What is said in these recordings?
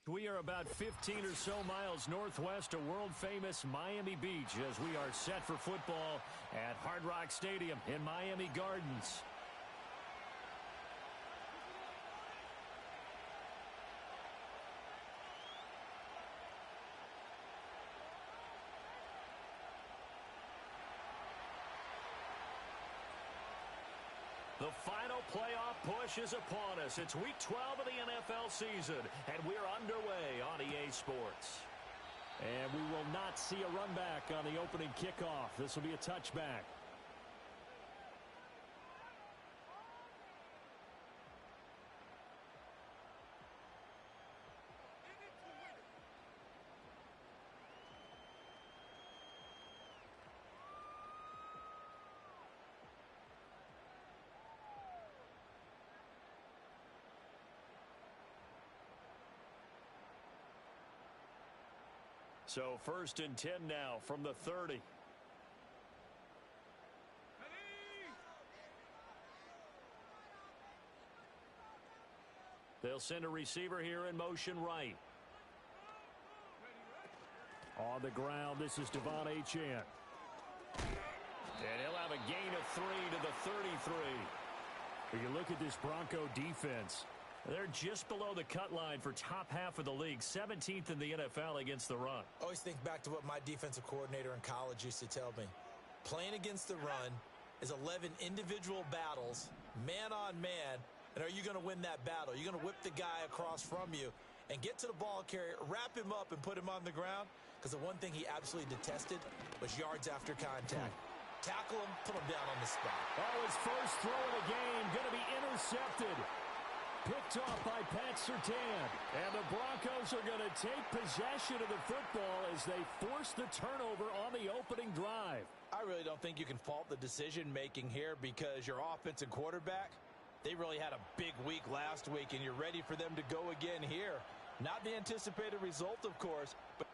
We are about 15 or so miles northwest of world-famous Miami Beach as we are set for football at Hard Rock Stadium in Miami Gardens. The final playoff push is upon us. It's Week 12 of the NFL season, and we're underway on EA Sports. And we will not see a run back on the opening kickoff. This will be a touchback. So 1st and 10 now from the 30. They'll send a receiver here in motion right. On the ground, this is Devon Achane. And he'll have a gain of 3 to the 33. When you look at this Bronco defense, they're just below the cut line for top half of the league, 17th in the NFL against the run. Always think back to what my defensive coordinator in college used to tell me. Playing against the run is 11 individual battles, man on man, and are you going to win that battle? Are you going to whip the guy across from you and get to the ball carrier, wrap him up, and put him on the ground? Because the one thing he absolutely detested was yards after contact. Tackle him, put him down on the spot. Oh, his first throw of the game going to be intercepted. Picked off by Pat Surtain. And the Broncos are going to take possession of the football as they force the turnover on the opening drive. I really don't think you can fault the decision-making here because your offense and quarterback, they really had a big week last week, and you're ready for them to go again here. Not the anticipated result, of course, but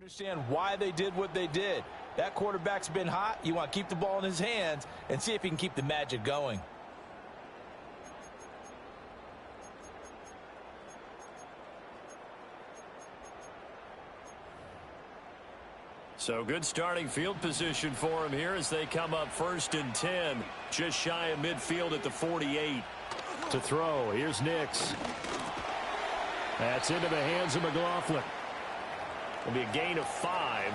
understand why they did what they did. That quarterback's been hot. You want to keep the ball in his hands and see if he can keep the magic going. So good starting field position for him here as they come up 1st and 10. Just shy of midfield at the 48. To throw, here's Nix. That's into the hands of McLaughlin. It'll be a gain of 5,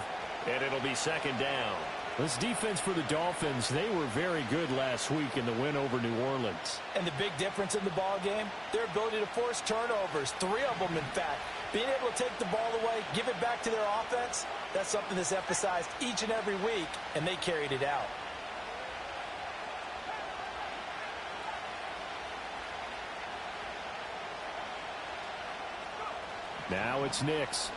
and it'll be 2nd down. This defense for the Dolphins, they were very good last week in the win over New Orleans. And the big difference in the ball game, their ability to force turnovers, 3 of them in fact. Being able to take the ball away, give it back to their offense, that's something that's emphasized each and every week, and they carried it out. Now it's Nix.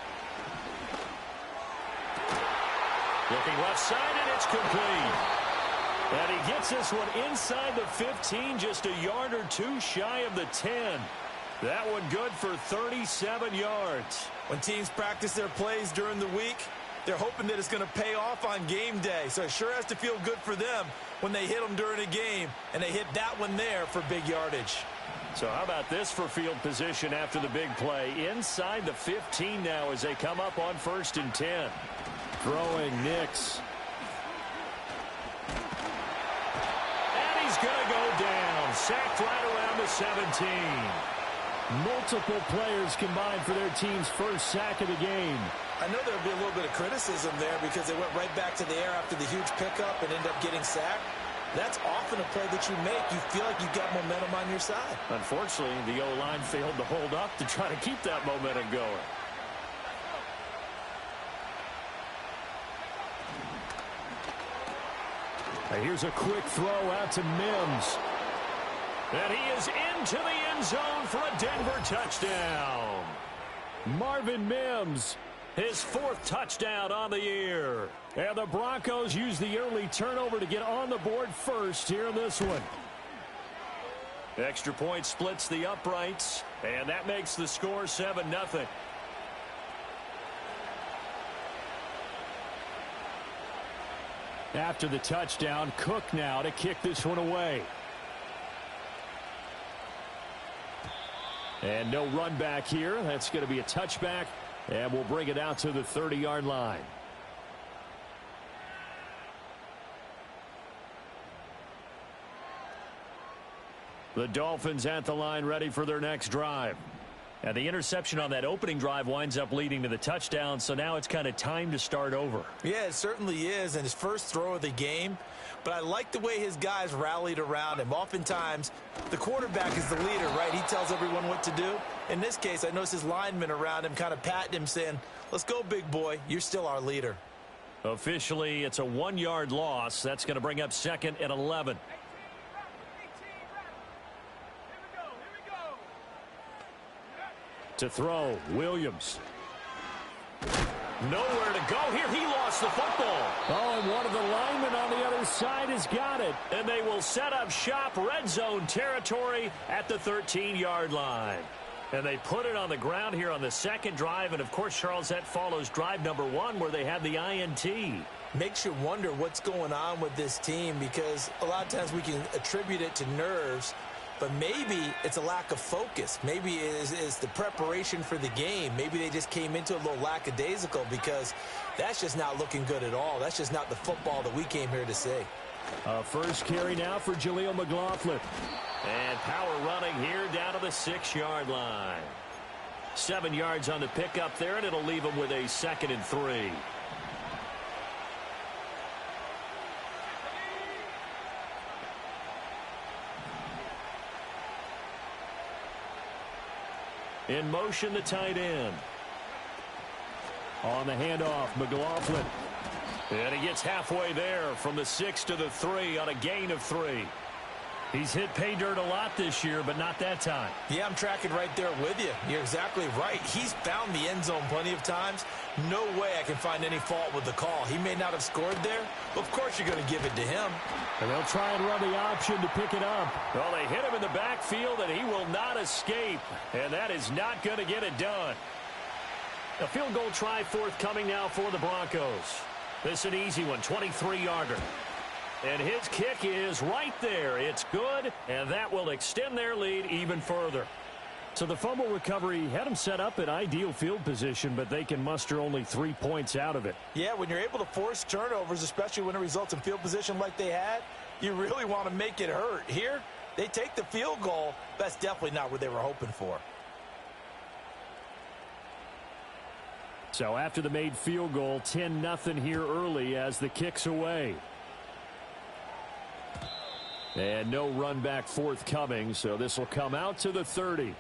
Looking left side, and it's complete. And he gets this one inside the 15, just a yard or 2 shy of the 10. That one good for 37 yards. When teams practice their plays during the week, they're hoping that it's going to pay off on game day. So it sure has to feel good for them when they hit them during a game, and they hit that one there for big yardage. So how about this for field position after the big play? Inside the 15 now as they come up on 1st and 10. Throwing Nix. And he's going to go down. Sacked right around the 17. Multiple players combined for their team's first sack of the game. I know there'll be a little bit of criticism there because they went right back to the air after the huge pickup and ended up getting sacked. That's often a play that you make. You feel like you've got momentum on your side. Unfortunately, the O-line failed to hold up to try to keep that momentum going. And here's a quick throw out to Mims. And he is into the end zone for a Denver touchdown. Marvin Mims, his 4th touchdown on the year. And the Broncos use the early turnover to get on the board first here in this one. Extra point splits the uprights, and that makes the score 7-0. After the touchdown, Cook now to kick this one away. And no run back here. That's going to be a touchback, and we'll bring it out to the 30-yard line. The Dolphins at the line ready for their next drive. And the interception on that opening drive winds up leading to the touchdown, so now it's kind of time to start over. Yeah, it certainly is, and his first throw of the game. But I like the way his guys rallied around him. Oftentimes, the quarterback is the leader, right? He tells everyone what to do. In this case, I noticed his linemen around him kind of patting him, saying, let's go, big boy. You're still our leader. Officially, it's a 1-yard loss. That's going to bring up 2nd and 11. To throw, Williams. Nowhere to go here. He lost the football. Oh, and one of the linemen on the other side has got it. And they will set up shop, red zone territory at the 13-yard line. And they put it on the ground here on the 2nd drive. And, of course, Charles, that follows drive number 1 where they had the INT. Makes you wonder what's going on with this team, because a lot of times we can attribute it to nerves. But maybe it's a lack of focus. Maybe it is the preparation for the game. Maybe they just came into a little lackadaisical, because that's just not looking good at all. That's just not the football that we came here to see. First carry now for Jaleel McLaughlin. And power running here down to the 6-yard line. 7 yards on the pickup there, and it'll leave him with a 2nd and 3. In motion, the tight end. On the handoff, McLaughlin. And he gets halfway there from the 6 to the 3 on a gain of 3. He's hit pay dirt a lot this year, but not that time. Yeah, I'm tracking right there with you. You're exactly right. He's found the end zone plenty of times. No way I can find any fault with the call. He may not have scored there, but of course you're going to give it to him. And they'll try and run the option to pick it up. Well, they hit him in the backfield, and he will not escape. And that is not going to get it done. A field goal try forthcoming now for the Broncos. This is an easy one, 23-yarder. And his kick is right there. It's good, and that will extend their lead even further. So the fumble recovery had them set up in ideal field position, but they can muster only 3 points out of it. Yeah, when you're able to force turnovers, especially when it results in field position like they had, you really want to make it hurt. Here, they take the field goal. That's definitely not what they were hoping for. So after the made field goal, 10-0 here early as the kick's away. And no run back forthcoming, so this will come out to the 30.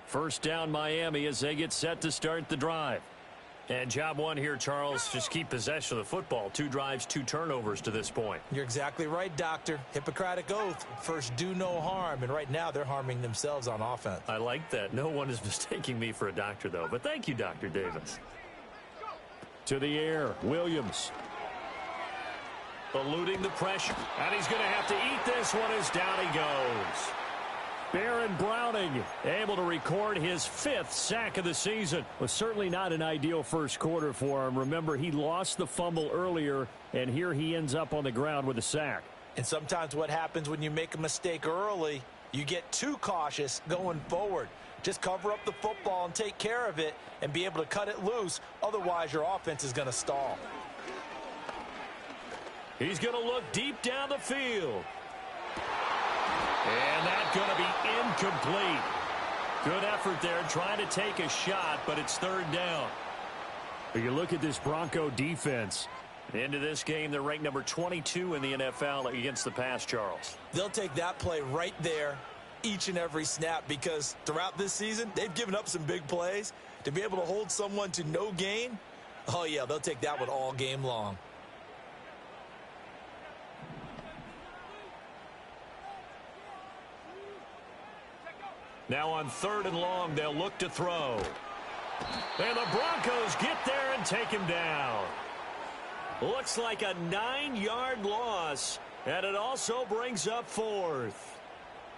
First down, Miami, as they get set to start the drive. And job one here, Charles, just keep possession of the football. 2 drives, 2 turnovers to this point. You're exactly right, Doctor. Hippocratic oath. First, do no harm. And right now, they're harming themselves on offense. I like that. No one is mistaking me for a doctor, though. But thank you, Dr. Davis. To the air, Williams. Eluding the pressure. And he's going to have to eat this one as down he goes. Baron Browning able to record his 5th sack of the season. Was certainly not an ideal first quarter for him. Remember, he lost the fumble earlier, and here he ends up on the ground with a sack. And sometimes what happens when you make a mistake early, you get too cautious going forward. Just cover up the football and take care of it and be able to cut it loose. Otherwise, your offense is going to stall. He's going to look deep down the field. And that's going to be incomplete. Good effort there trying to take a shot, but it's third down. You look at this Bronco defense. Into this game, they're ranked number 22 in the NFL against the pass, Charles. They'll take that play right there each and every snap because throughout this season, they've given up some big plays. To be able to hold someone to no gain, oh, yeah, they'll take that one all game long. Now on 3rd and long, they'll look to throw. And the Broncos get there and take him down. Looks like a 9-yard loss, and it also brings up 4th.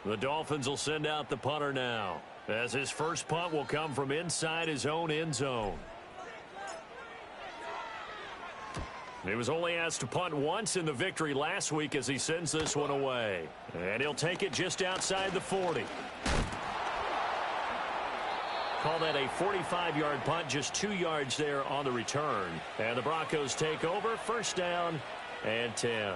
The Dolphins will send out the punter now, as his first punt will come from inside his own end zone. He was only asked to punt once in the victory last week as he sends this one away. And he'll take it just outside the 40. Call that a 45-yard punt, just 2 yards there on the return. And the Broncos take over, first down and 10.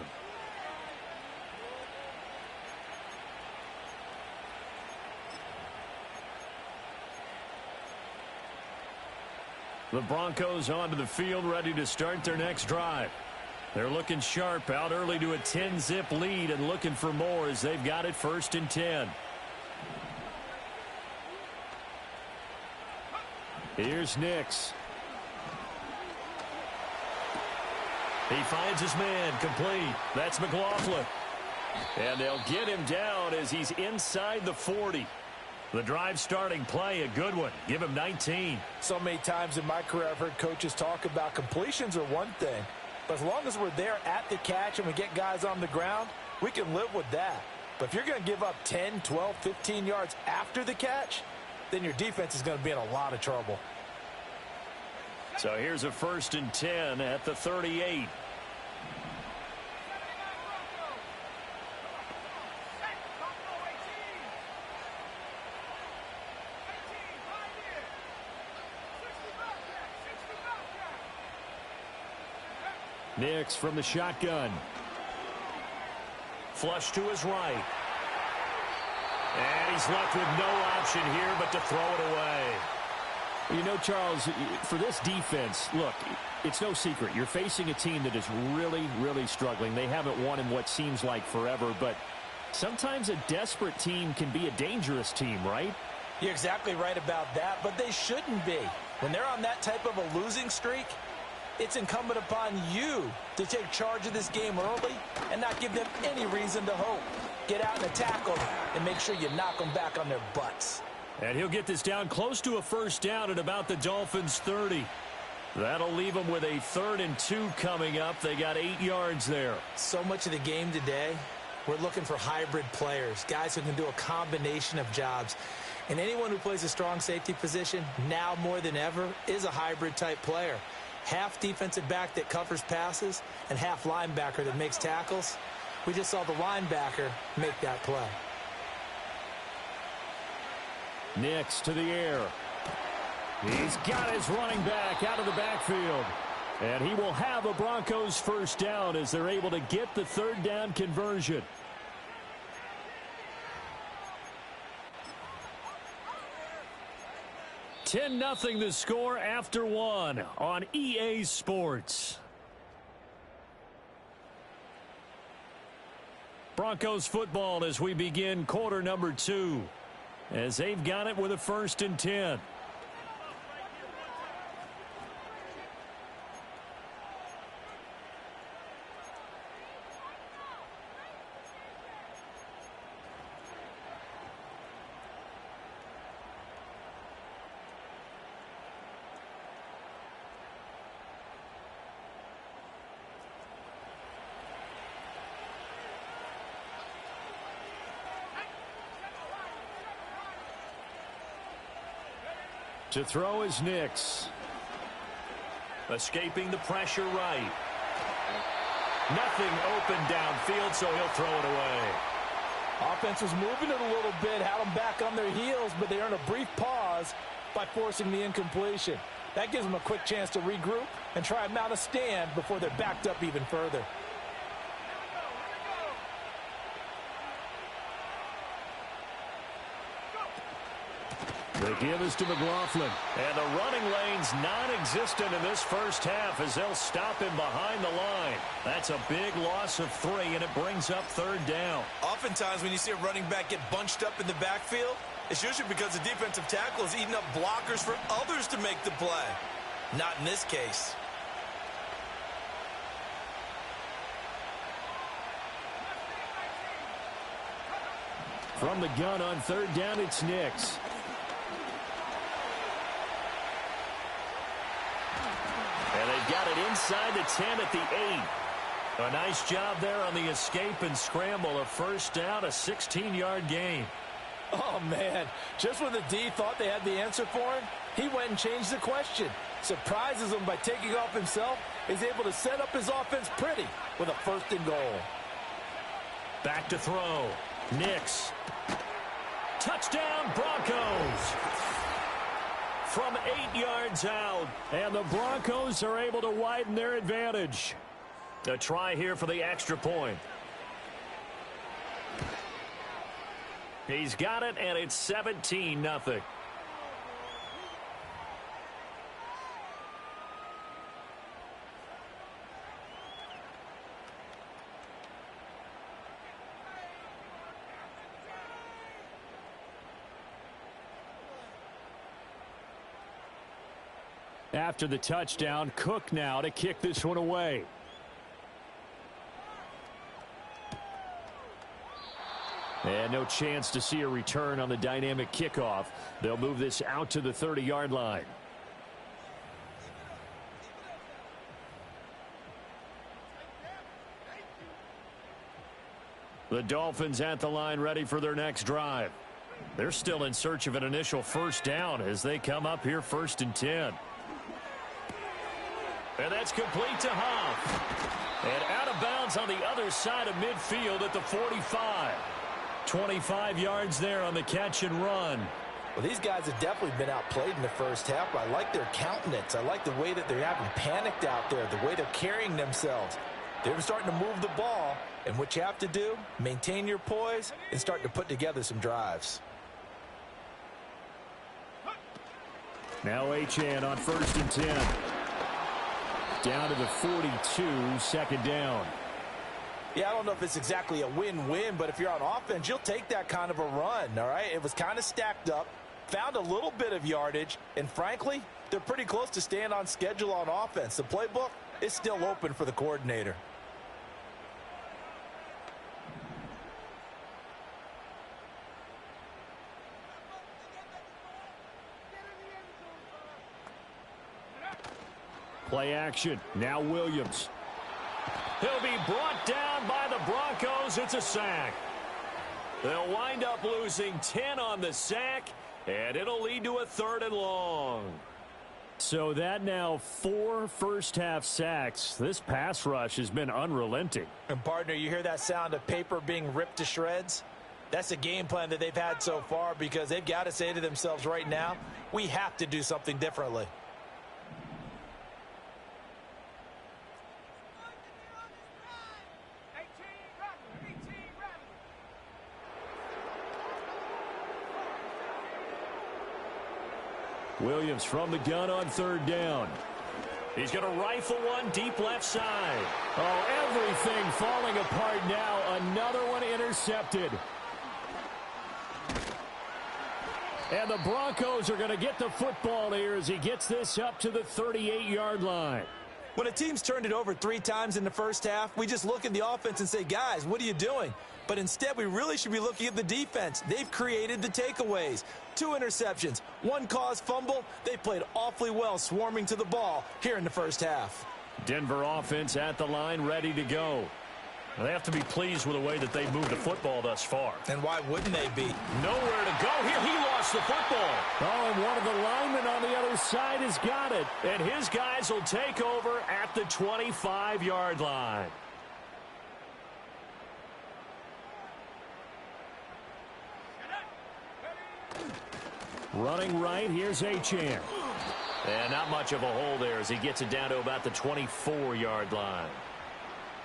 The Broncos onto the field, ready to start their next drive. They're looking sharp, out early to a 10-zip lead and looking for more as they've got it first and 10. Here's Nix. He finds his man, complete. That's McLaughlin. And they'll get him down as he's inside the 40. The drive starting play, a good one. Give him 19. So many times in my career I've heard coaches talk about completions are one thing. But as long as we're there at the catch and we get guys on the ground, we can live with that. But if you're going to give up 10, 12, 15 yards after the catch, then your defense is going to be in a lot of trouble. So here's a first and 10 at the 38. Nix from the shotgun. Flush to his right. And he's left with no option here but to throw it away. You know, Charles, for this defense, look, it's no secret. You're facing a team that is really, really struggling. They haven't won in what seems like forever, but sometimes a desperate team can be a dangerous team, right? You're exactly right about that, but they shouldn't be. When they're on that type of a losing streak, it's incumbent upon you to take charge of this game early and not give them any reason to hope. Get out and attack them and make sure you knock them back on their butts. And he'll get this down close to a first down at about the Dolphins' 30. That'll leave them with a 3rd and 2 coming up. They got 8 yards there. So much of the game today, we're looking for hybrid players, guys who can do a combination of jobs. And anyone who plays a strong safety position, now more than ever, is a hybrid type player. Half defensive back that covers passes and half linebacker that makes tackles. We just saw the linebacker make that play. Nix to the air. He's got his running back out of the backfield. And he will have a Broncos first down as they're able to get the 3rd down conversion. (10-0) the score after 1 on EA Sports. Broncos football as we begin quarter number 2. As they've got it with a 1st and 10. To throw is Nix. Escaping the pressure right. Nothing open downfield, so he'll throw it away. Offense was moving it a little bit, had them back on their heels, but they earned a brief pause by forcing the incompletion. That gives them a quick chance to regroup and try and mount a stand before they're backed up even further. The give is to McLaughlin. And the running lane's non-existent in this first half as they'll stop him behind the line. That's a big loss of 3, and it brings up 3rd down. Oftentimes when you see a running back get bunched up in the backfield, it's usually because the defensive tackle is eating up blockers for others to make the play. Not in this case. From the gun on 3rd down, it's Nix. And they've got it inside the 10 at the 8. A nice job there on the escape and scramble. A 1st down, a 16-yard gain. Oh, man. Just when the D thought they had the answer for him, he went and changed the question. Surprises him by taking off himself. Is able to set up his offense pretty with a 1st and goal. Back to throw. Nix. Touchdown, Broncos. From 8 yards out. And the Broncos are able to widen their advantage. A try here for the extra point. He's got it, and it's 17-0. After the touchdown, Cook now to kick this one away. And no chance to see a return on the dynamic kickoff. They'll move this out to the 30-yard line. The Dolphins at the line ready for their next drive. They're still in search of an initial 1st down as they come up here 1st and 10. And that's complete to Huff. And out of bounds on the other side of midfield at the 45. 25 yards there on the catch and run. Well, these guys have definitely been outplayed in the first half. I like their countenance. I like the way that they're having panicked out there, the way they're carrying themselves. They're starting to move the ball, and what you have to do, maintain your poise and start to put together some drives. Now HN on 1st and 10. Down to the 42, 2nd down. Yeah, I don't know if it's exactly a win-win, but if you're on offense, you'll take that kind of a run, all right? It was kind of stacked up, found a little bit of yardage, and frankly, they're pretty close to staying on schedule on offense. The playbook is still open for the coordinator. Play action. Now Williams. He'll be brought down by the Broncos. It's a sack. They'll wind up losing 10 on the sack, and it'll lead to a 3rd and long. So that now 4 first-half sacks. This pass rush has been unrelenting. And, partner, you hear that sound of paper being ripped to shreds? That's the game plan that they've had so far because they've got to say to themselves right now, we have to do something differently. Williams from the gun on 3rd down. He's going to rifle one deep left side. Oh, everything falling apart now. Another one intercepted. And the Broncos are going to get the football here as he gets this up to the 38-yard line. When a team's turned it over 3 times in the first half, we just look at the offense and say, guys, what are you doing? But instead, we really should be looking at the defense. They've created the takeaways. 2 interceptions, 1 caused fumble. They played awfully well swarming to the ball here in the first half. Denver offense at the line, ready to go. They have to be pleased with the way that they've moved the football thus far. And why wouldn't they be? Nowhere to go here. He lost the football. Oh, and one of the linemen on the other side has got it. And his guys will take over at the 25-yard line. Running right, here's Achane. And not much of a hole there as he gets it down to about the 24-yard line.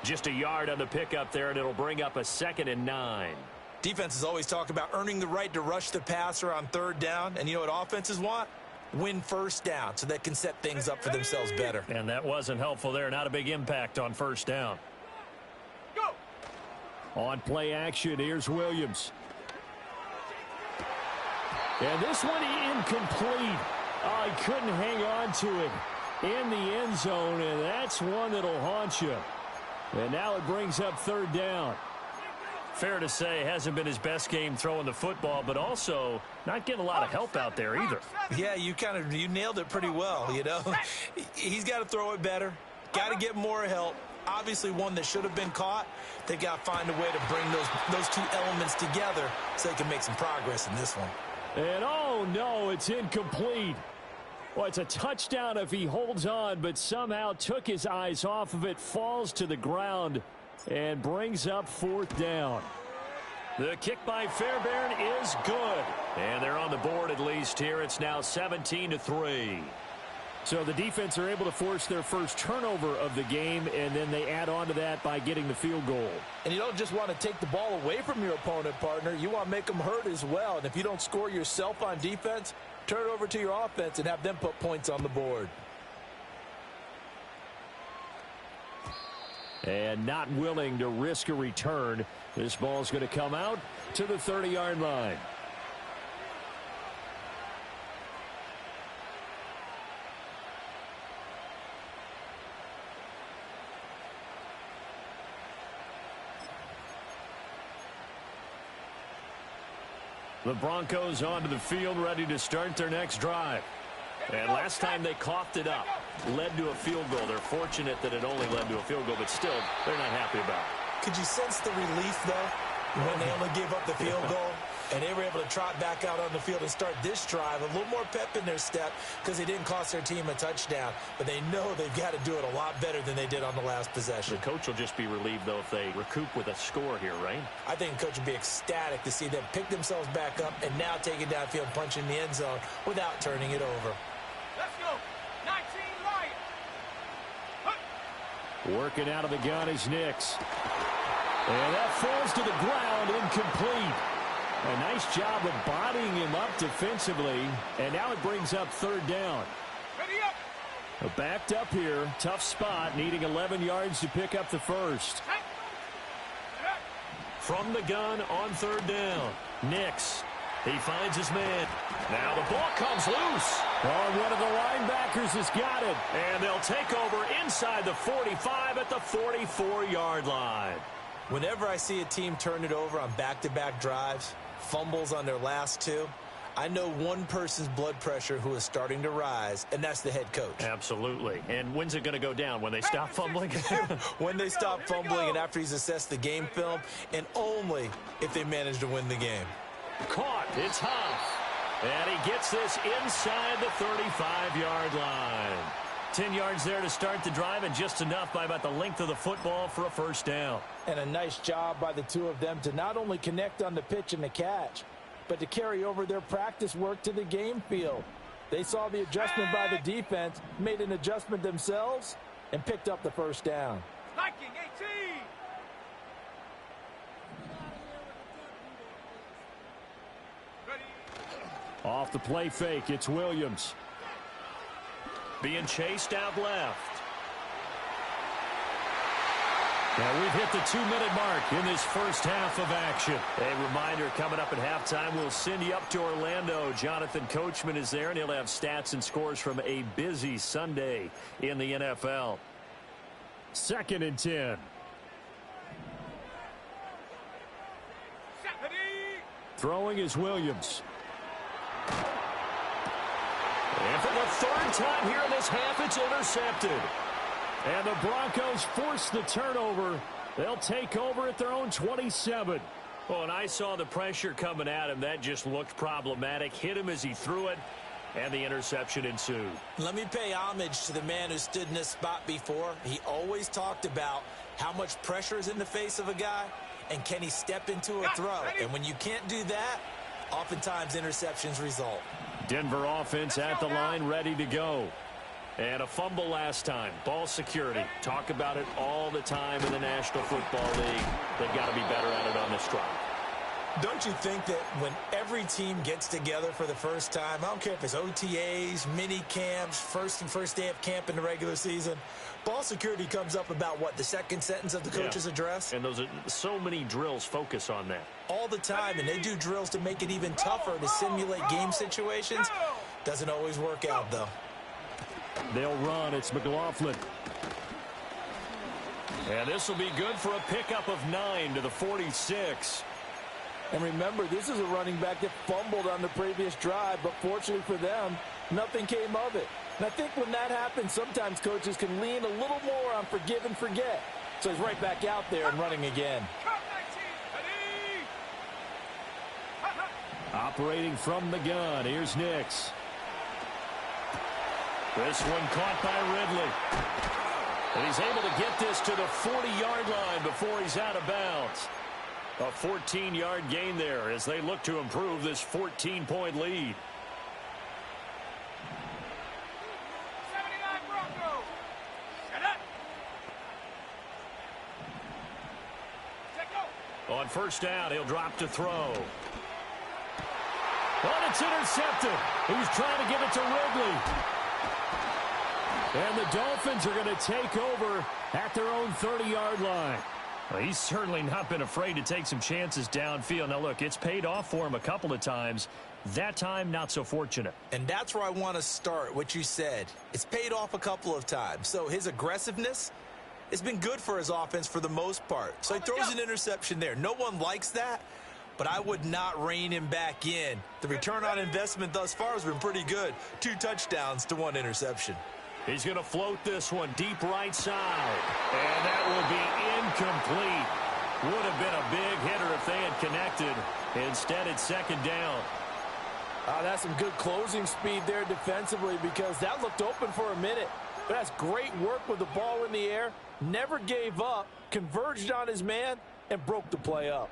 Just a yard on the pickup there, and it'll bring up a 2nd and 9. Defenses always talk about earning the right to rush the passer on 3rd down. And you know what offenses want? Win 1st down so they can set things up for themselves better. And that wasn't helpful there. Not a big impact on 1st down. Go. On play action, here's Williams. And this one incomplete. Oh, he couldn't hang on to it in the end zone, and that's one that'll haunt you. And now it brings up 3rd down. Fair to say, hasn't been his best game throwing the football, but also not getting a lot of help out there either. Yeah, you nailed it pretty well, you know. He's got to throw it better, got to get more help. Obviously one that should have been caught. They got to find a way to bring those two elements together so they can make some progress in this one. And oh no, it's incomplete. Well, it's a touchdown if he holds on, but somehow took his eyes off of it, falls to the ground, and brings up 4th down. The kick by Fairbairn is good. And they're on the board at least here. It's now 17-3. So the defense are able to force their first turnover of the game, and then they add on to that by getting the field goal. And you don't just want to take the ball away from your opponent, partner. You want to make them hurt as well. And if you don't score yourself on defense, turn it over to your offense and have them put points on the board. And not willing to risk a return. This ball's going to come out to the 30-yard line. The Broncos onto the field, ready to start their next drive. And last time they coughed it up, led to a field goal. They're fortunate that it only led to a field goal, but still, they're not happy about it. Could you sense the relief, though, when they only gave up the field goal? And they were able to trot back out on the field and start this drive. A little more pep in their step because they didn't cost their team a touchdown. But they know they've got to do it a lot better than they did on the last possession. The coach will just be relieved, though, if they recoup with a score here, right? I think the coach would be ecstatic to see them pick themselves back up and now take it downfield, punch in the end zone without turning it over. Let's go. 19 right. Working out of the gun is Nix. And that falls to the ground, incomplete. A nice job of bodying him up defensively. And now it brings up 3rd down. Ready up. Backed up here. Tough spot. Needing 11 yards to pick up the first. From the gun on 3rd down. Nix. He finds his man. Now the ball comes loose. Oh, one of the linebackers has got it. And they'll take over inside the 45 at the 44-yard line. Whenever I see a team turn it over on back-to-back drives, fumbles on their last two, I know one person's blood pressure who is starting to rise, and that's the head coach. Absolutely. And when's it going to go down? When they stop fumbling? When they stop fumbling and after he's assessed the game film, and only if they manage to win the game. Caught. It's Huff. And he gets this inside the 35-yard line. 10 yards there to start the drive, and just enough by about the length of the football for a first down. And a nice job by the two of them to not only connect on the pitch and the catch, but to carry over their practice work to the game field. They saw the adjustment by the defense, made an adjustment themselves, and picked up the first down. Liking 18. Ready. Off the play fake, it's Williams. Being chased out left. Now we've hit the 2-minute mark in this first half of action. A reminder, coming up at halftime, we'll send you up to Orlando. Jonathan Coachman is there, and he'll have stats and scores from a busy Sunday in the NFL. 2nd and 10. Throwing is Williams. And for the 3rd time here in this half, it's intercepted. And the Broncos force the turnover. They'll take over at their own 27. Oh, and I saw the pressure coming at him. That just looked problematic. Hit him as he threw it, and the interception ensued. Let me pay homage to the man who stood in this spot before. He always talked about how much pressure is in the face of a guy, and can he step into a throw. And when you can't do that, oftentimes interceptions result. Denver offense at the line, ready to go. And a fumble last time. Ball security. Talk about it all the time in the National Football League. They've got to be better at it on this drive. Don't you think that when every team gets together for the first time, I don't care if it's OTAs, mini camps, first day of camp in the regular season, ball security comes up about, what, the second sentence of the coach's address? And those are so many drills focus on that. All the time, and they do drills to make it even tougher to simulate game situations. Doesn't always work out, though. They'll run. It's McLaughlin. And this will be good for a pickup of 9 to the 46. And remember, this is a running back that fumbled on the previous drive, but fortunately for them, nothing came of it. And I think when that happens, sometimes coaches can lean a little more on forgive and forget. So he's right back out there and running again. Operating from the gun, here's Nix. This one caught by Ridley. And he's able to get this to the 40-yard line before he's out of bounds. A 14-yard gain there as they look to improve this 14-point lead. On first down, he'll drop to throw. But it's intercepted. He's trying to give it to Ridley. And the Dolphins are going to take over at their own 30-yard line. Well, he's certainly not been afraid to take some chances downfield. Now, look, it's paid off for him a couple of times. That time, not so fortunate. And that's where I want to start, what you said. It's paid off a couple of times. So his aggressiveness has been good for his offense for the most part. So he throws an interception there. No one likes that, but I would not rein him back in. The return on investment thus far has been pretty good. 2 touchdowns to 1 interception. He's going to float this one deep right side. And that will be incomplete. Would have been a big hitter if they had connected. Instead, it's second down. That's some good closing speed there defensively because that looked open for a minute. But that's great work with the ball in the air. Never gave up, converged on his man, and broke the play up.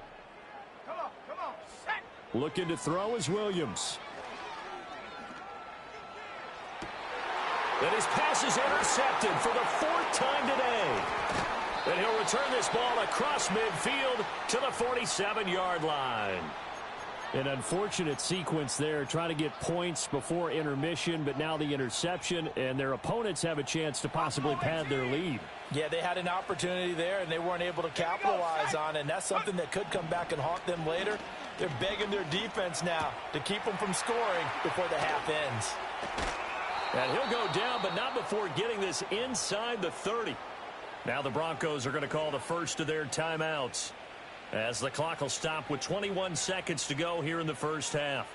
Come on, set. Looking to throw is Williams. And his pass is intercepted for the 4th time today. And he'll return this ball across midfield to the 47-yard line. An unfortunate sequence there, trying to get points before intermission, but now the interception, and their opponents have a chance to possibly pad their lead. Yeah, they had an opportunity there, and they weren't able to capitalize on it, and that's something that could come back and haunt them later. They're begging their defense now to keep them from scoring before the half ends. And he'll go down, but not before getting this inside the 30. Now the Broncos are going to call the first of their timeouts, as the clock will stop with 21 seconds to go here in the first half.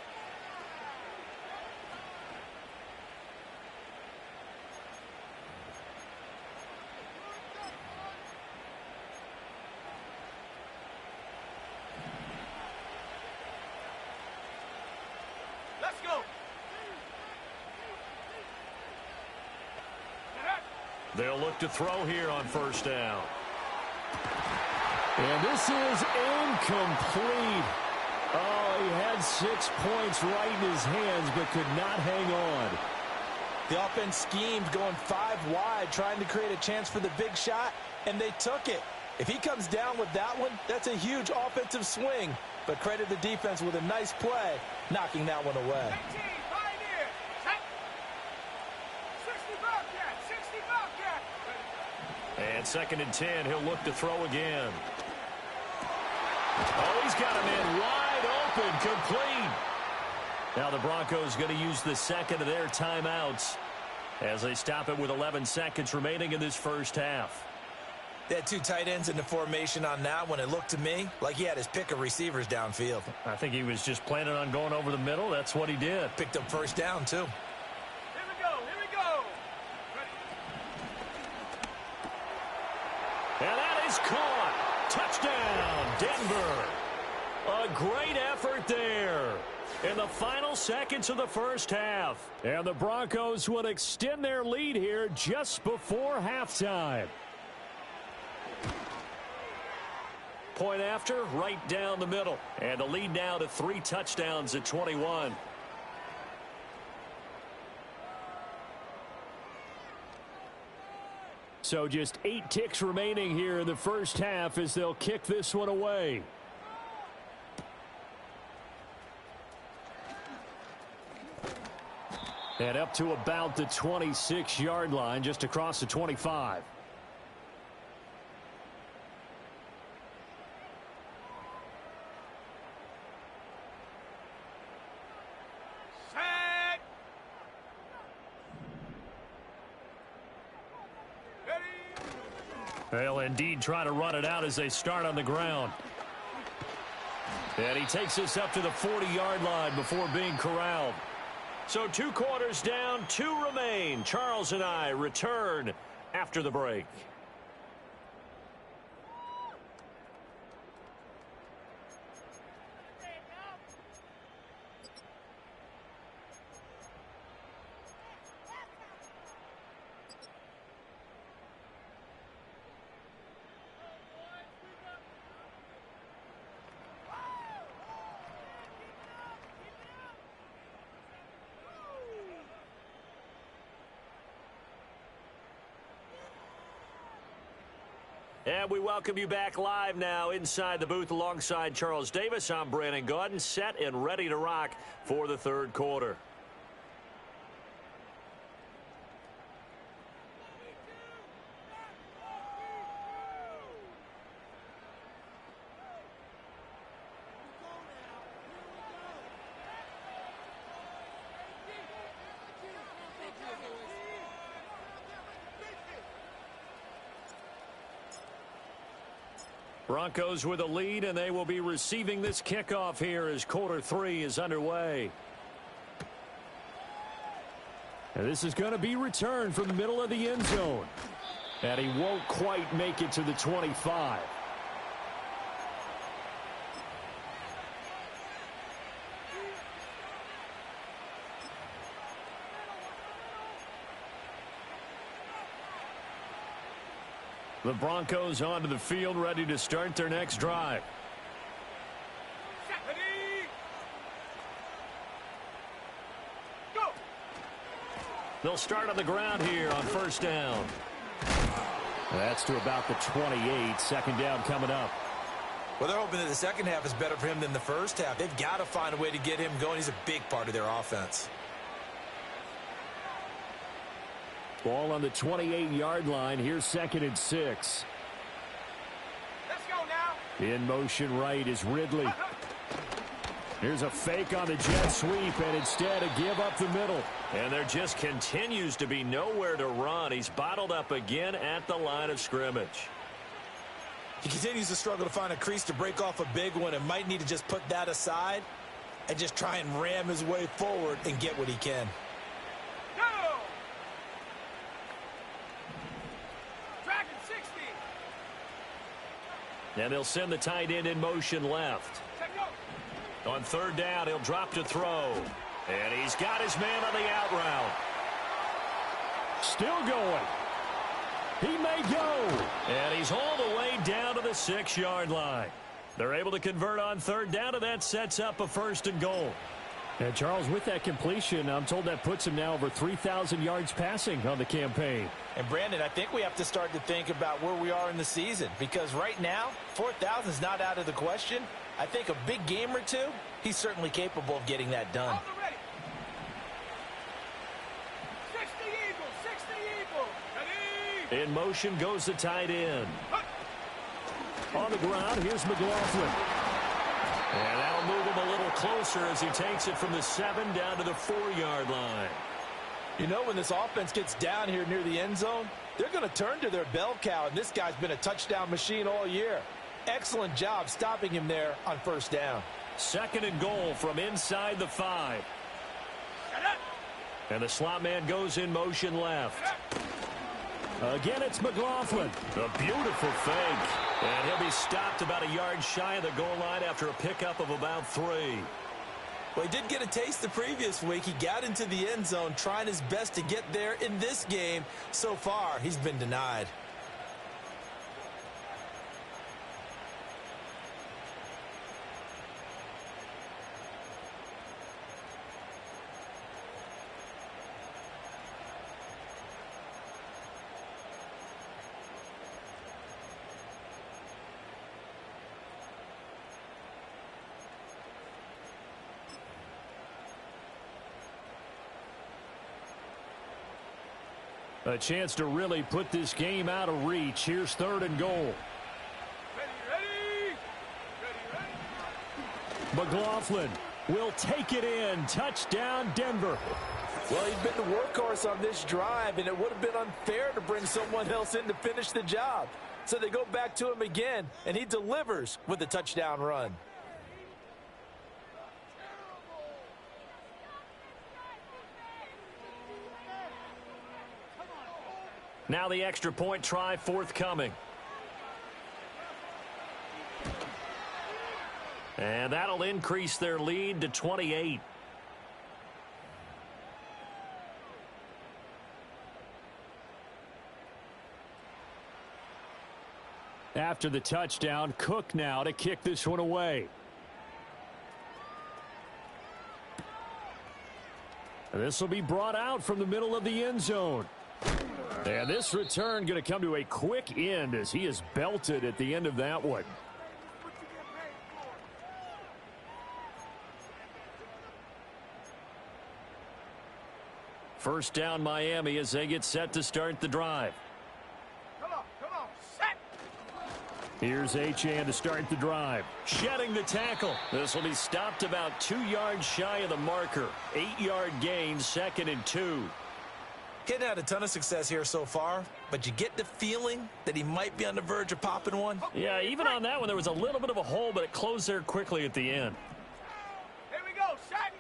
Let's go. They'll look to throw here on first down. And this is incomplete. Oh, he had 6 points right in his hands, but could not hang on. The offense schemed going 5 wide, trying to create a chance for the big shot, and they took it. If he comes down with that one, that's a huge offensive swing. But credit the defense with a nice play, knocking that one away. 18, Pioneer. Set. 60 Bobcat, 60 Bobcat. And 2nd and 10, he'll look to throw again. Oh, he's got him in wide open, complete. Now the Broncos going to use the second of their timeouts as they stop it with 11 seconds remaining in this first half. They had 2 tight ends in the formation on that one. It looked to me like he had his pick of receivers downfield. I think he was just planning on going over the middle. That's what he did. Picked up first down, too. Here we go, here we go. Ready. And that is caught. Touchdown, Denver. A great effort there in the final seconds of the first half. And the Broncos will extend their lead here just before halftime. Point after, right down the middle. And the lead now to 3 touchdowns at 21. So just 8 ticks remaining here in the first half as they'll kick this one away. And up to about the 26-yard line, just across the 25. Set. Ready. They'll indeed try to run it out as they start on the ground. And he takes this up to the 40-yard line before being corralled. So 2 quarters down, 2 remain. Charles and I return after the break. And we welcome you back live now inside the booth alongside Charles Davis. I'm Brandon Gaudin, set and ready to rock for the third quarter. Broncos with a lead, and they will be receiving this kickoff here as quarter 3 is underway. And this is going to be returned from the middle of the end zone. And he won't quite make it to the 25. The Broncos onto the field, ready to start their next drive. Ready. Go. They'll start on the ground here on first down. That's to about the 28. Second down coming up. Well, they're hoping that the second half is better for him than the first half. They've got to find a way to get him going. He's a big part of their offense. Ball on the 28-yard line. Here's 2nd and 6. Let's go now. In motion right is Ridley. Here's a fake on the jet sweep, and instead a give up the middle. And there just continues to be nowhere to run. He's bottled up again at the line of scrimmage. He continues to struggle to find a crease to break off a big one and might need to just put that aside and just try and ram his way forward and get what he can. Go. Dragon 60. And they'll send the tight end in motion left. Set, go. On third down, he'll drop to throw. And he's got his man on the out route. Still going. He may go. And he's all the way down to the 6-yard line. They're able to convert on third down, and that sets up a 1st and goal. And Charles, with that completion, I'm told that puts him now over 3,000 yards passing on the campaign. And Brandon, I think we have to start to think about where we are in the season, because right now 4,000 is not out of the question. I think a big game or two, he's certainly capable of getting that done. Off the ready. 60 Eagles. 60 Eagles. Ready. In motion goes the tight end. Hut. On the ground, here's McLaughlin. And that'll move him a little closer as he takes it from the 7 down to the 4-yard line. You know, when this offense gets down here near the end zone, they're going to turn to their bell cow, and this guy's been a touchdown machine all year. Excellent job stopping him there on first down. 2nd and goal from inside the 5. Set up. And the slot man goes in motion left. Again, it's McLaughlin. A beautiful fake. And he'll be stopped about a yard shy of the goal line after a pickup of about 3. Well, he did get a taste the previous week. He got into the end zone trying his best to get there in this game. So far, he's been denied. A chance to really put this game out of reach. Here's 3rd and goal. Ready. McLaughlin will take it in. Touchdown, Denver. Well, he's been the workhorse on this drive, and it would have been unfair to bring someone else in to finish the job. So they go back to him again, and he delivers with a touchdown run. Now the extra point try forthcoming. And that'll increase their lead to 28. After the touchdown, Cook now to kick this one away. This will be brought out from the middle of the end zone. And this return going to come to a quick end as he is belted at the end of that one. First down Miami as they get set to start the drive. Come on, set. Here's Achane to start the drive. Shedding the tackle. This will be stopped about 2 yards shy of the marker. 8-yard gain, 2nd and 2. Getting had a ton of success here so far, but you get the feeling that he might be on the verge of popping one. Yeah, even on that one, there was a little bit of a hole, but it closed there quickly at the end. Here we go, set.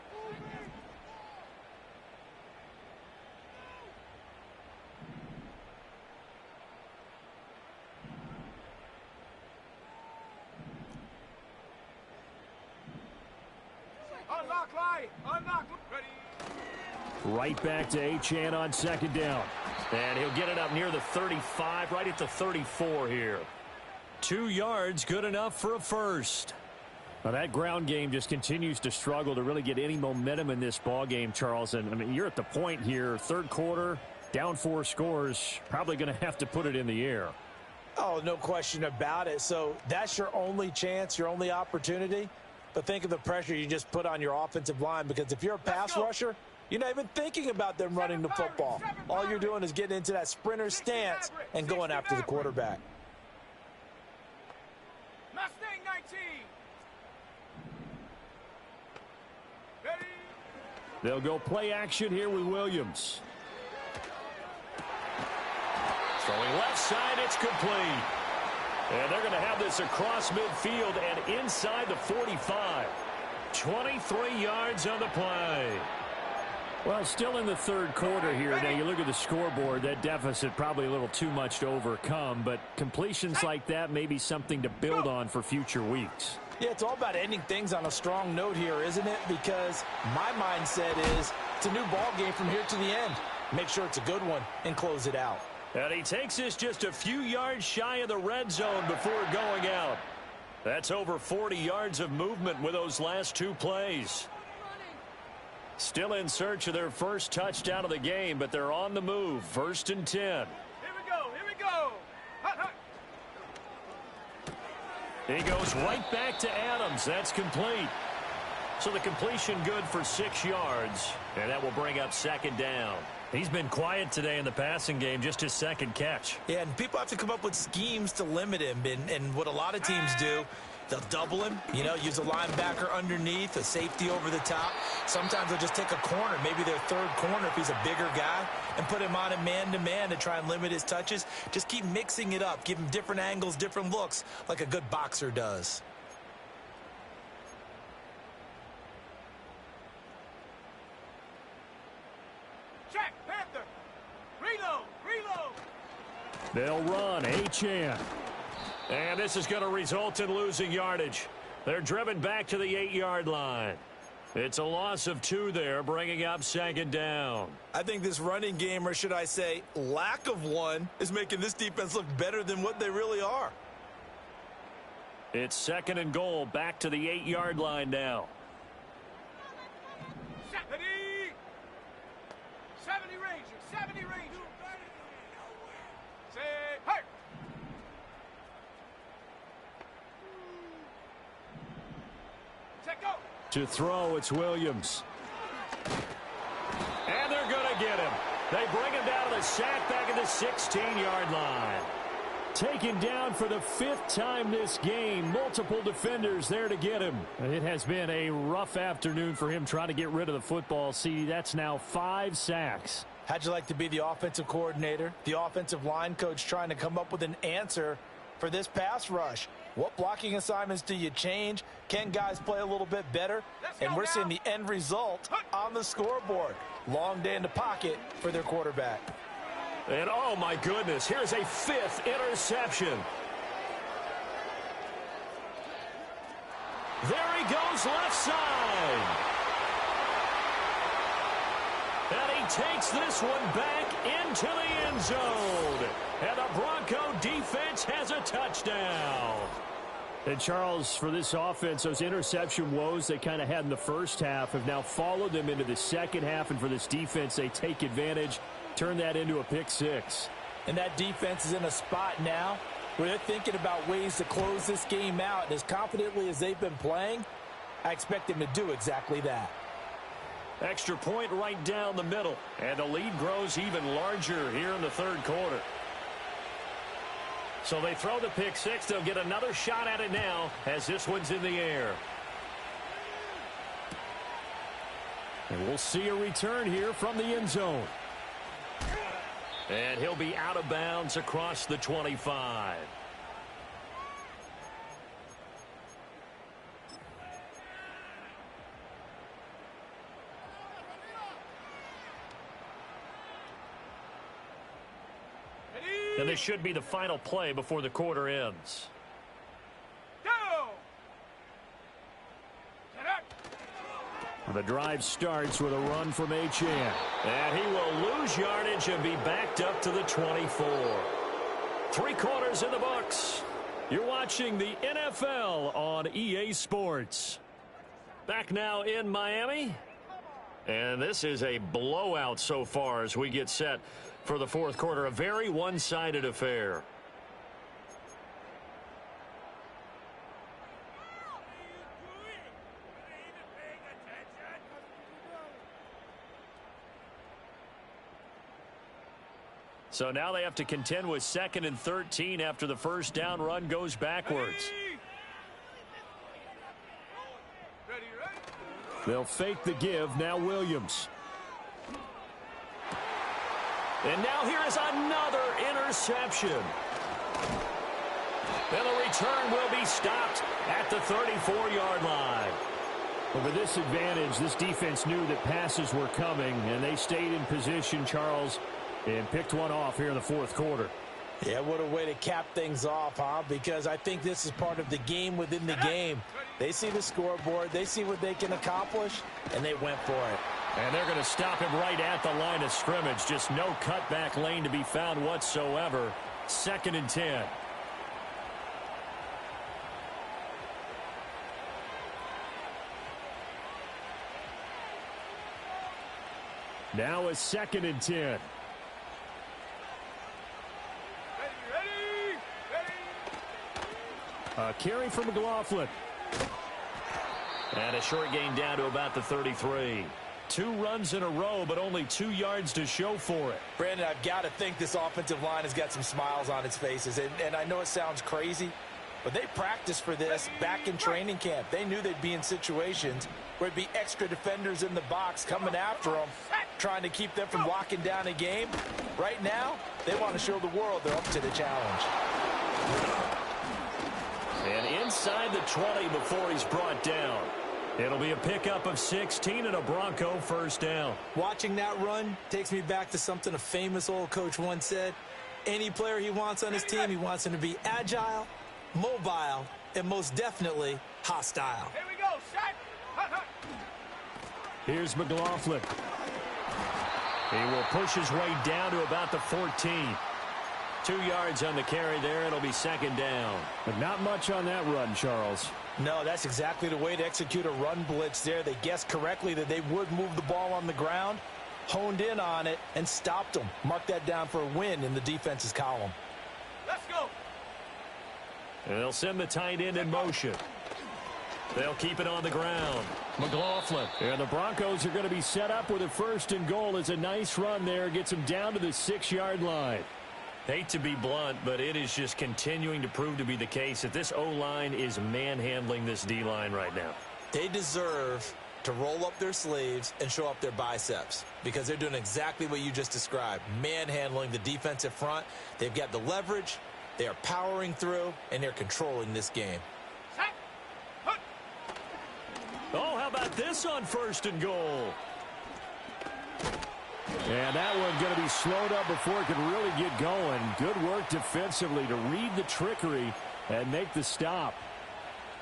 Unlock line, unlock. Ready. Right back to Achane on 2nd down. And he'll get it up near the 35, right at the 34 here. 2 yards, good enough for a first. Now that ground game just continues to struggle to really get any momentum in this ball game, Charles. And I mean, you're at the point here, 3rd quarter, down 4 scores, probably going to have to put it in the air. Oh, no question about it. So that's your only chance, your only opportunity. But think of the pressure you just put on your offensive line, because if you're a pass rusher, you're not even thinking about them running the football. All you're doing is getting into that sprinter stance and going after the quarterback. Mustang 19. Ready. They'll go play action here with Williams. Throwing left side, it's complete. And they're going to have this across midfield and inside the 45. 23 yards on the play. Well, still in the 3rd quarter here. Now, you look at the scoreboard, that deficit probably a little too much to overcome, but completions like that may be something to build on for future weeks. Yeah, it's all about ending things on a strong note here, isn't it? Because my mindset is it's a new ball game from here to the end. Make sure it's a good one and close it out. And he takes this just a few yards shy of the red zone before going out. That's over 40 yards of movement with those last 2 plays. Still in search of their first touchdown of the game, but they're on the move. 1st and 10. Here we go. Hut, hut. He goes right back to Adams. That's complete. So the completion good for 6 yards, and that will bring up 2nd down. He's been quiet today in the passing game, just his 2nd catch. Yeah, and people have to come up with schemes to limit him, and what a lot of teams do, they'll double him, use a linebacker underneath, a safety over the top. Sometimes they'll just take a corner, maybe their 3rd corner if he's a bigger guy, and put him on a man-to-man to try and limit his touches. Just keep mixing it up, give him different angles, different looks, like a good boxer does. Check, Panther. Reload. They'll run. Achane. And this is going to result in losing yardage. They're driven back to the 8-yard line. It's a loss of 2 there, bringing up 2nd down. I think this running game, or should I say lack of one, is making this defense look better than what they really are. It's 2nd and goal, back to the 8-yard line now. Set. Ready. 70 Ranger. Say, hey. Check go. To throw, it's Williams. And they're going to get him. They bring him down to the sack back at the 16-yard line. Taken down for the 5th time this game. Multiple defenders there to get him. It has been a rough afternoon for him trying to get rid of the football. See, that's now 5 sacks. How'd you like to be the offensive coordinator, the offensive line coach trying to come up with an answer for this pass rush? What blocking assignments do you change? Can guys play a little bit better? And we're seeing the end result on the scoreboard. Long day in the pocket for their quarterback. And, oh, my goodness, here's a 5th interception. There he goes, left side. And he takes this one back into the end zone. And the Bronco defense has a touchdown. And, Charles, for this offense, those interception woes they kind of had in the first half have now followed them into the second half. And for this defense, they take advantage, turn that into a pick 6. And that defense is in a spot now where they're thinking about ways to close this game out. And as confidently as they've been playing, I expect them to do exactly that. Extra point right down the middle. And the lead grows even larger here in the third quarter. So they throw the pick 6. They'll get another shot at it now as this one's in the air. And we'll see a return here from the end zone. And he'll be out of bounds across the 25. And this should be the final play before the quarter ends. Go! The drive starts with a run from HN. And he will lose yardage and be backed up to the 24. 3 quarters in the books. You're watching the NFL on EA Sports. Back now in Miami. And this is a blowout so far as we get set for the fourth quarter. A very one-sided affair. So now they have to contend with 2nd and 13 after the first down run goes backwards. Ready, ready? They'll fake the give. Now Williams. And now here is another interception. And the return will be stopped at the 34-yard line. Well, with this advantage, this defense knew that passes were coming, and they stayed in position, Charles, and picked one off here in the fourth quarter. Yeah, what a way to cap things off, huh? Because I think this is part of the game within the game. They see the scoreboard, they see what they can accomplish, and they went for it. And they're going to stop him right at the line of scrimmage. Just no cutback lane to be found whatsoever. 2nd and 10. Now a 2nd and 10. A carry from McLaughlin. And a short gain down to about the 33. 2 runs in a row, but only 2 yards to show for it. Brandon, I've got to think this offensive line has got some smiles on its faces. And I know it sounds crazy, but they practiced for this back in training camp. They knew they'd be in situations where it'd be extra defenders in the box coming after them, trying to keep them from locking down a game. Right now, they want to show the world they're up to the challenge. And inside the 20 before he's brought down. It'll be a pickup of 16 and a Bronco first down. Watching that run takes me back to something a famous old coach once said. Any player he wants on his team, he wants him to be agile, mobile, and most definitely hostile. Here we go, set. Hut, hut. Here's McLaughlin. He will push his way down to about the 14. 2 yards on the carry there. It'll be 2nd down. But not much on that run, Charles. No, that's exactly the way to execute a run blitz there. They guessed correctly that they would move the ball on the ground, honed in on it, and stopped them. Mark that down for a win in the defense's column. Let's go. And they'll send the tight end in motion. They'll keep it on the ground. McLaughlin. And the Broncos are going to be set up with a 1st and goal. It's a nice run there. Gets them down to the 6-yard line. Hate to be blunt, but it is just continuing to prove to be the case that this O-line is manhandling this D-line right now. They deserve to roll up their sleeves and show up their biceps because they're doing exactly what you just described, manhandling the defensive front. They've got the leverage, they are powering through, and they're controlling this game. Oh, how about this on 1st and goal? And that one going to be slowed up before it could really get going. Good work defensively to read the trickery and make the stop.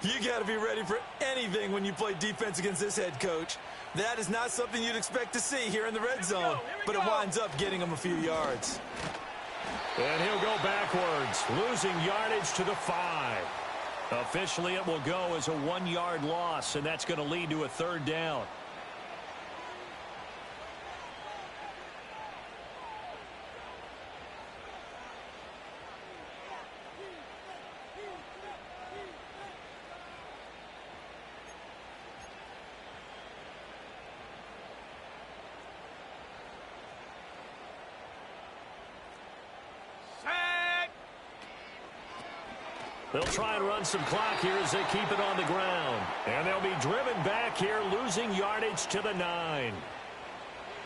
You got to be ready for anything when you play defense against this head coach. That is not something you'd expect to see here in the red zone, but it winds up getting him a few yards. And he'll go backwards, losing yardage to the 5. Officially, it will go as a 1-yard loss, and that's going to lead to a 3rd down. They'll try and run some clock here as they keep it on the ground. And they'll be driven back here, losing yardage to the 9.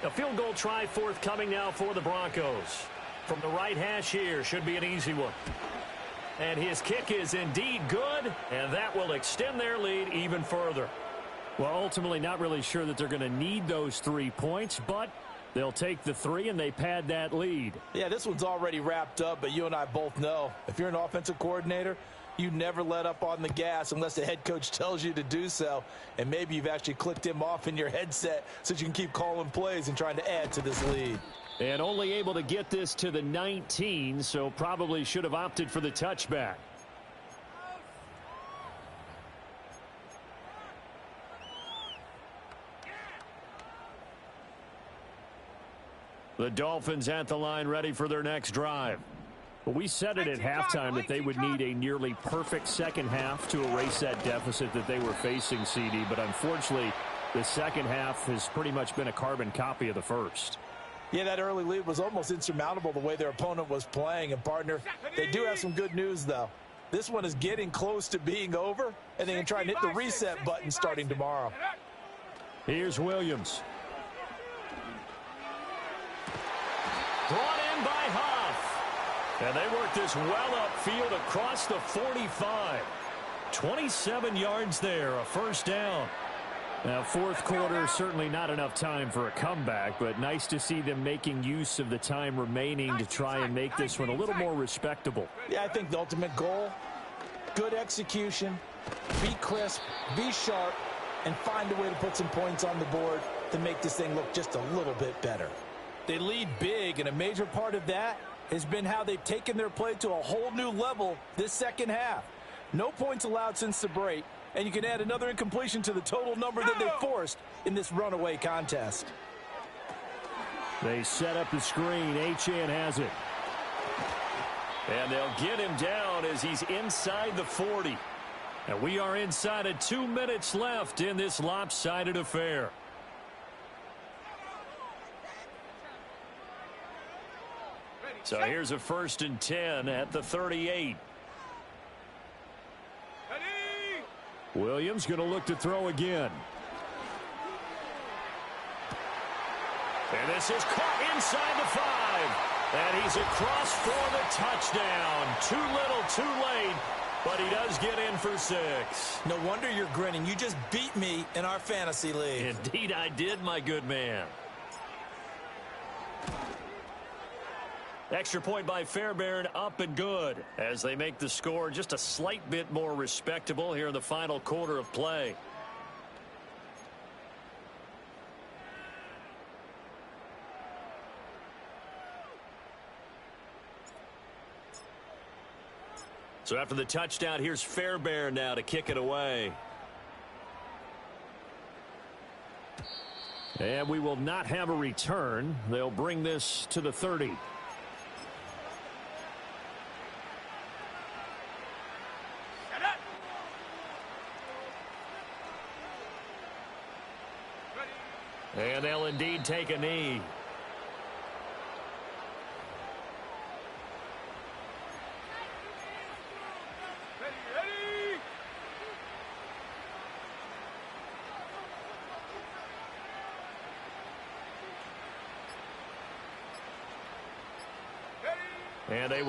A field goal try forthcoming now for the Broncos. From the right hash here, should be an easy one. And his kick is indeed good, and that will extend their lead even further. Well, ultimately not really sure that they're going to need those 3 points, but they'll take the 3 and they pad that lead. Yeah, this one's already wrapped up, but you and I both know if you're an offensive coordinator, you never let up on the gas unless the head coach tells you to do so. And maybe you've actually clicked him off in your headset so that you can keep calling plays and trying to add to this lead. And only able to get this to the 19, so probably should have opted for the touchback. The Dolphins at the line ready for their next drive. Well, we said it at halftime that they would need a nearly perfect second half to erase that deficit that they were facing, CD. But unfortunately, the second half has pretty much been a carbon copy of the first. Yeah, that early lead was almost insurmountable the way their opponent was playing. And, partner, they do have some good news, though. This one is getting close to being over, and they can try and hit the reset button starting tomorrow. Here's Williams. Brought in by Huff. And they work this well upfield across the 45. 27 yards there, a 1st down. Now, 4th quarter, certainly not enough time for a comeback, but nice to see them making use of the time remaining to try and make this one a little more respectable. Yeah, I think the ultimate goal, good execution, be crisp, be sharp, and find a way to put some points on the board to make this thing look just a little bit better. They lead big, and a major part of that has been how they've taken their play to a whole new level this second half. No points allowed since the break, and you can add another incompletion to the total number that they forced in this runaway contest. They set up the screen. Achane has it. And they'll get him down as he's inside the 40. And we are inside of 2 minutes left in this lopsided affair. So here's a 1st and 10 at the 38. Williams going to look to throw again. And this is caught inside the 5. And he's across for the touchdown. Too little, too late. But he does get in for 6. No wonder you're grinning. You just beat me in our fantasy league. Indeed I did, my good man. Extra point by Fairbairn, up and good as they make the score just a slight bit more respectable here in the final quarter of play. So after the touchdown, here's Fairbairn now to kick it away. And we will not have a return. They'll bring this to the 30. And they'll indeed take a knee. And they